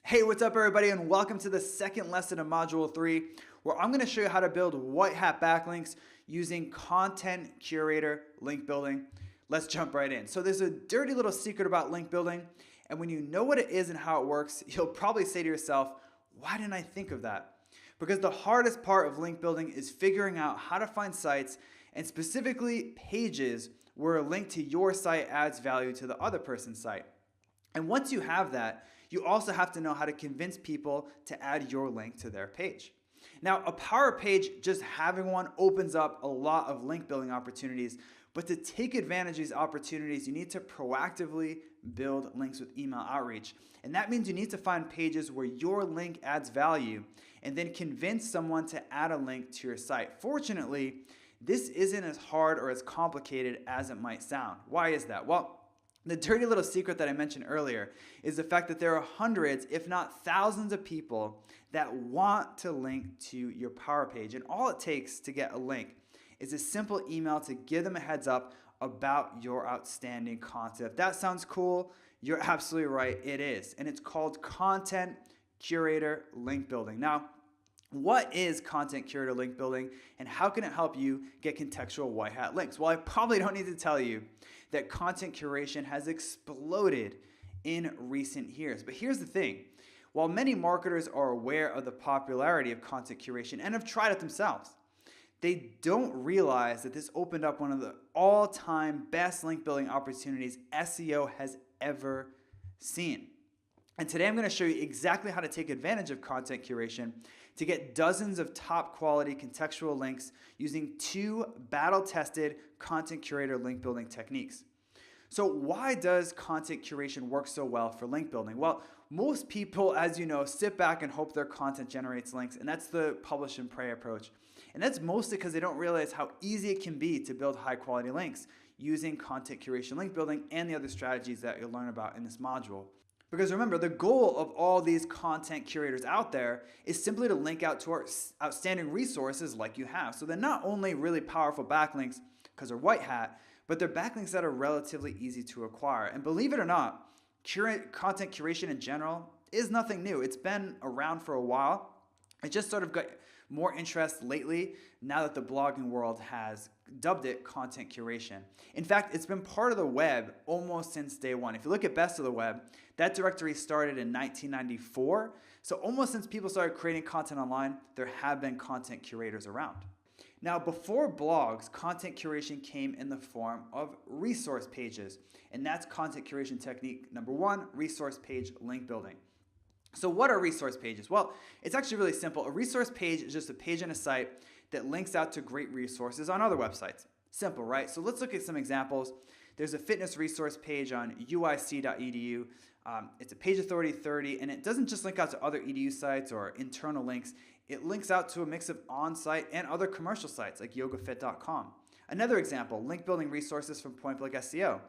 Hey, what's up everybody, and welcome to the second lesson of Module 3, where I'm going to show you how to build white hat backlinks using Content Curator link building. Let's jump right in. So there's a dirty little secret about link building, and when you know what it is and how it works, you'll probably say to yourself, why didn't I think of that? Because the hardest part of link building is figuring out how to find sites, and specifically pages, where a link to your site adds value to the other person's site. And once you have that, you also have to know how to convince people to add your link to their page. Now, a power page, just having one, opens up a lot of link building opportunities, but to take advantage of these opportunities, you need to proactively build links with email outreach. And that means you need to find pages where your link adds value and then convince someone to add a link to your site. Fortunately, this isn't as hard or as complicated as it might sound. Why is that? Well, the dirty little secret that I mentioned earlier is the fact that there are hundreds, if not thousands of people that want to link to your power page. And all it takes to get a link is a simple email to give them a heads up about your outstanding content. If that sounds cool, you're absolutely right, it is. And it's called Content Curator link building. Now, what is Content Curator link building, and how can it help you get contextual white hat links? Well, I probably don't need to tell you that content curation has exploded in recent years. But here's the thing. While many marketers are aware of the popularity of content curation and have tried it themselves, they don't realize that this opened up one of the all-time best link building opportunities SEO has ever seen. And today I'm going to show you exactly how to take advantage of content curation to get dozens of top quality contextual links using two battle-tested content curator link building techniques. So why does content curation work so well for link building? Well, most people, as you know, sit back and hope their content generates links, and that's the publish and pray approach. And that's mostly because they don't realize how easy it can be to build high quality links using content curation link building and the other strategies that you'll learn about in this module. Because remember, the goal of all these content curators out there is simply to link out to our outstanding resources like you have. So they're not only really powerful backlinks because they're white hat, but they're backlinks that are relatively easy to acquire. And believe it or not, content curation in general is nothing new. It's been around for a while. It just sort of got more interest lately now that the blogging world has dubbed it content curation. In fact, it's been part of the web almost since day one. If you look at Best of the Web, that directory started in 1994. So almost since people started creating content online, there have been content curators around. Now, before blogs, content curation came in the form of resource pages. And that's content curation technique number one, resource page link building. So what are resource pages? Well, it's actually really simple. A resource page is just a page on a site that links out to great resources on other websites. Simple, right? So let's look at some examples. There's a fitness resource page on uic.edu. It's a page authority 30, and it doesn't just link out to other edu sites or internal links. It links out to a mix of on-site and other commercial sites like yogafit.com. Another example, link building resources from Point Blank SEO.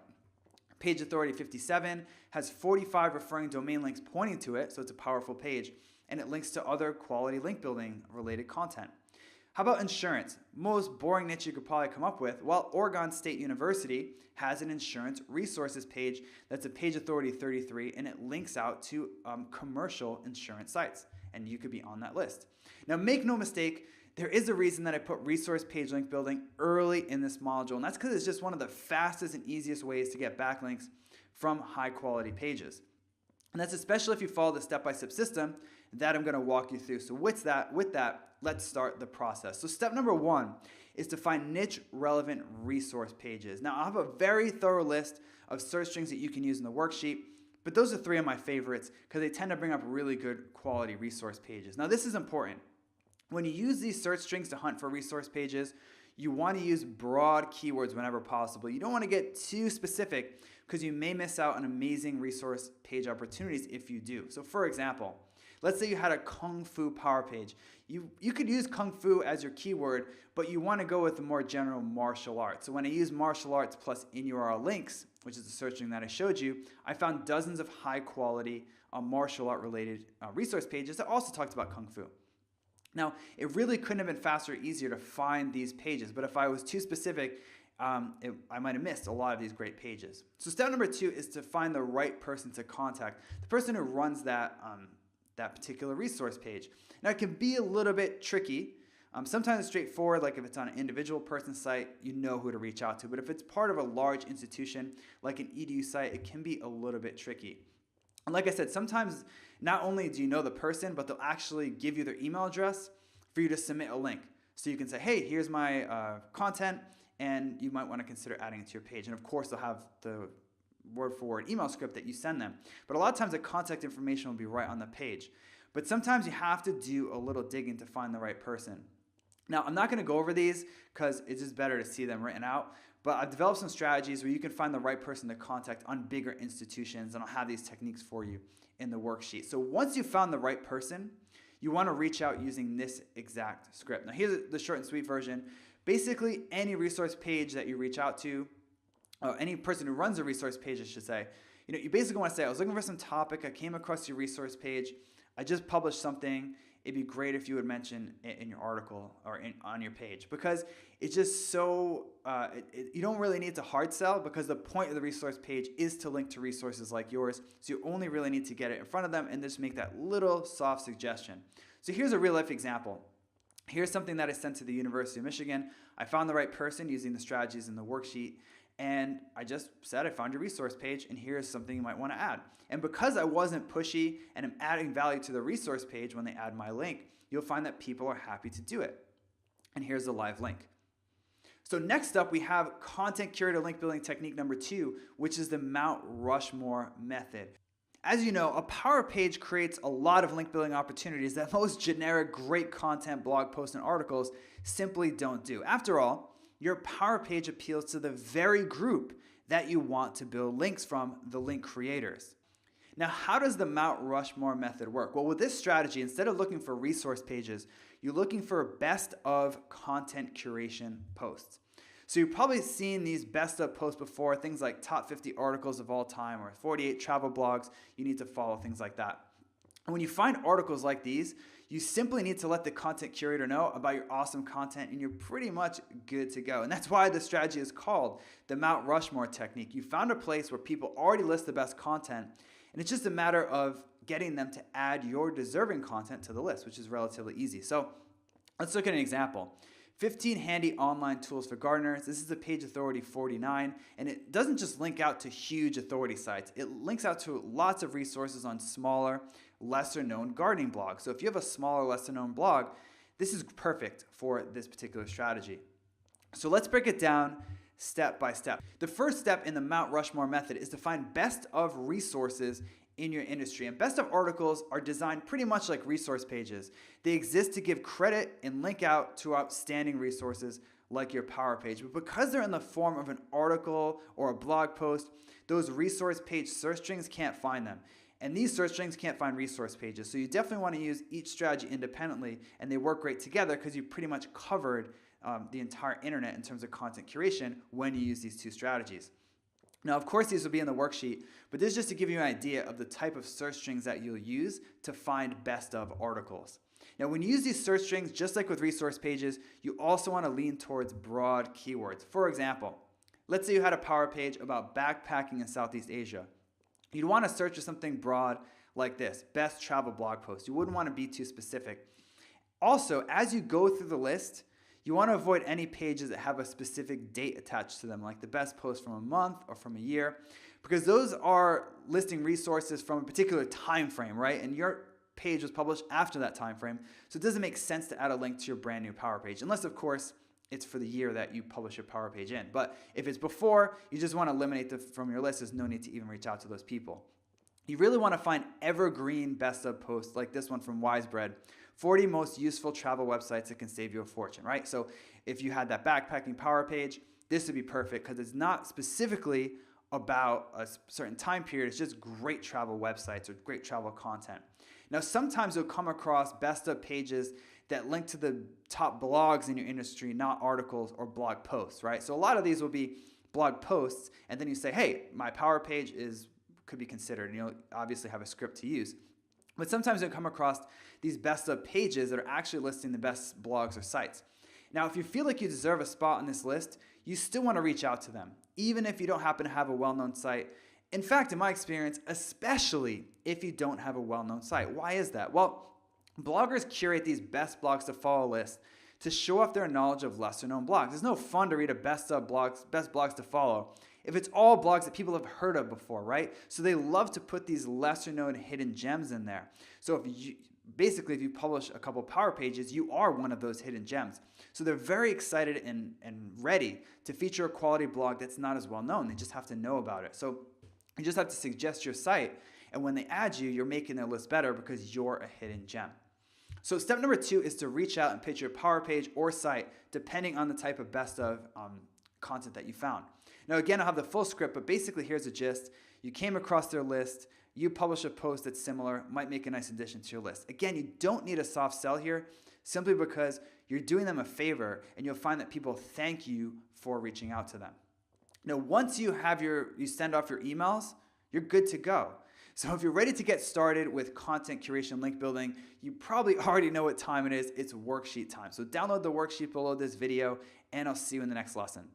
Page authority 57 has 45 referring domain links pointing to it, so it's a powerful page, and it links to other quality link building related content. How about insurance? Most boring niche you could probably come up with. Well, Oregon State University has an insurance resources page that's a page authority 33, and it links out to commercial insurance sites, and you could be on that list. Now, make no mistake, there is a reason that I put resource page link building early in this module, and that's because it's just one of the fastest and easiest ways to get backlinks from high quality pages. And that's especially if you follow the step-by-step system that I'm going to walk you through. So with that, let's start the process. So step number one is to find niche relevant resource pages. Now, I have a very thorough list of search strings that you can use in the worksheet, but those are three of my favorites because they tend to bring up really good quality resource pages. Now, this is important. When you use these search strings to hunt for resource pages, you want to use broad keywords whenever possible. You don't want to get too specific because you may miss out on amazing resource page opportunities if you do. So for example, let's say you had a Kung Fu power page. You could use Kung Fu as your keyword, but you want to go with the more general martial arts. So when I use martial arts plus in URL links, which is the search string that I showed you, I found dozens of high quality martial art related resource pages that also talked about Kung Fu. Now, it really couldn't have been faster or easier to find these pages, but if I was too specific, I might have missed a lot of these great pages. So step number two is to find the right person to contact. The person who runs that that particular resource page. Now, it can be a little bit tricky. Sometimes it's straightforward, like if it's on an individual person's site, you know who to reach out to. But if it's part of a large institution, like an EDU site, it can be a little bit tricky. And like I said, sometimes not only do you know the person, but they'll actually give you their email address for you to submit a link. So you can say, hey, here's my content, and you might want to consider adding it to your page. And of course, they'll have the word-for-word email script that you send them. But a lot of times the contact information will be right on the page. But sometimes you have to do a little digging to find the right person. Now, I'm not going to go over these because it's just better to see them written out, but I've developed some strategies where you can find the right person to contact on bigger institutions, and I'll have these techniques for you in the worksheet. So once you've found the right person, you want to reach out using this exact script. Now, here's the short and sweet version. Basically, any resource page that you reach out to, any person who runs a resource page, I should say, you basically want to say, I was looking for some topic, I came across your resource page, I just published something. It'd be great if you would mention it in your article or on your page, because it's just so, you don't really need to hard sell, because the point of the resource page is to link to resources like yours. So you only really need to get it in front of them and just make that little soft suggestion. So here's a real life example. Here's something that I sent to the University of Michigan. I found the right person using the strategies in the worksheet. And I just said, I found your resource page, and here's something you might want to add. And because I wasn't pushy and I'm adding value to the resource page when they add my link, you'll find that people are happy to do it. And here's the live link. So next up, we have content curator link building technique number 2, which is the Mount Rushmore method. As you know, a power page creates a lot of link building opportunities that most generic great content blog posts and articles simply don't do. After all, your power page appeals to the very group that you want to build links from, the link creators. Now, how does the Mount Rushmore method work? Well, with this strategy, instead of looking for resource pages, you're looking for best of content curation posts. So you've probably seen these best of posts before, things like top 50 articles of all time or 48 travel blogs you need to follow, things like that. And when you find articles like these, you simply need to let the content curator know about your awesome content, and you're pretty much good to go. And that's why the strategy is called the Mount Rushmore technique. You found a place where people already list the best content, and it's just a matter of getting them to add your deserving content to the list, which is relatively easy. So let's look at an example. 15 handy online tools for gardeners. This is the page authority 49, and it doesn't just link out to huge authority sites. It links out to lots of resources on smaller, lesser known gardening blogs. So if you have a smaller, lesser known blog, this is perfect for this particular strategy. So let's break it down step by step. The first step in the Mount Rushmore method is to find best of resources in your industry. And best of articles are designed pretty much like resource pages. They exist to give credit and link out to outstanding resources like your power page. But because they're in the form of an article or a blog post, those resource page search strings can't find them. And these search strings can't find resource pages. So you definitely want to use each strategy independently, and they work great together because you pretty much covered the entire internet in terms of content curation when you use these two strategies. Now, of course, these will be in the worksheet, but this is just to give you an idea of the type of search strings that you'll use to find best of articles. Now, when you use these search strings, just like with resource pages, you also want to lean towards broad keywords. For example, let's say you had a power page about backpacking in Southeast Asia. You'd want to search for something broad like this, best travel blog post. You wouldn't want to be too specific. Also, as you go through the list, you want to avoid any pages that have a specific date attached to them, like the best post from a month or from a year, because those are listing resources from a particular time frame, right? And your page was published after that time frame, so it doesn't make sense to add a link to your brand new power page, unless, of course, it's for the year that you publish your power page in. But if it's before, you just want to eliminate them from your list. There's no need to even reach out to those people. You really want to find evergreen best of posts like this one from Wisebread. 40 most useful travel websites that can save you a fortune, right? So if you had that backpacking power page, this would be perfect because it's not specifically about a certain time period. It's just great travel websites or great travel content. Now, sometimes you'll come across best of pages that link to the top blogs in your industry, not articles or blog posts, right? So a lot of these will be blog posts, and then you say, hey, my power page could be considered, and you'll obviously have a script to use. But sometimes you'll come across these best of pages that are actually listing the best blogs or sites. Now, if you feel like you deserve a spot on this list, you still want to reach out to them, even if you don't happen to have a well-known site In fact, in my experience, especially if you don't have a well-known site. Why is that? Well, bloggers curate these best blogs to follow lists to show off their knowledge of lesser known blogs. It's no fun to read a best blogs to follow if it's all blogs that people have heard of before, right? So they love to put these lesser known hidden gems in there. So if you publish a couple power pages, you are one of those hidden gems. So they're very excited and ready to feature a quality blog that's not as well known. They just have to know about it. So you just have to suggest your site, and when they add you, you're making their list better because you're a hidden gem. So step number 2 is to reach out and pitch your power page or site, depending on the type of best of content that you found. Now again, I'll have the full script, but basically here's the gist. You came across their list, you publish a post that's similar, might make a nice addition to your list. Again, you don't need a soft sell here, simply because you're doing them a favor, and you'll find that people thank you for reaching out to them. Now, once you send off your emails, you're good to go. So if you're ready to get started with content curation link building, you probably already know what time it is. It's worksheet time. So download the worksheet below this video, and I'll see you in the next lesson.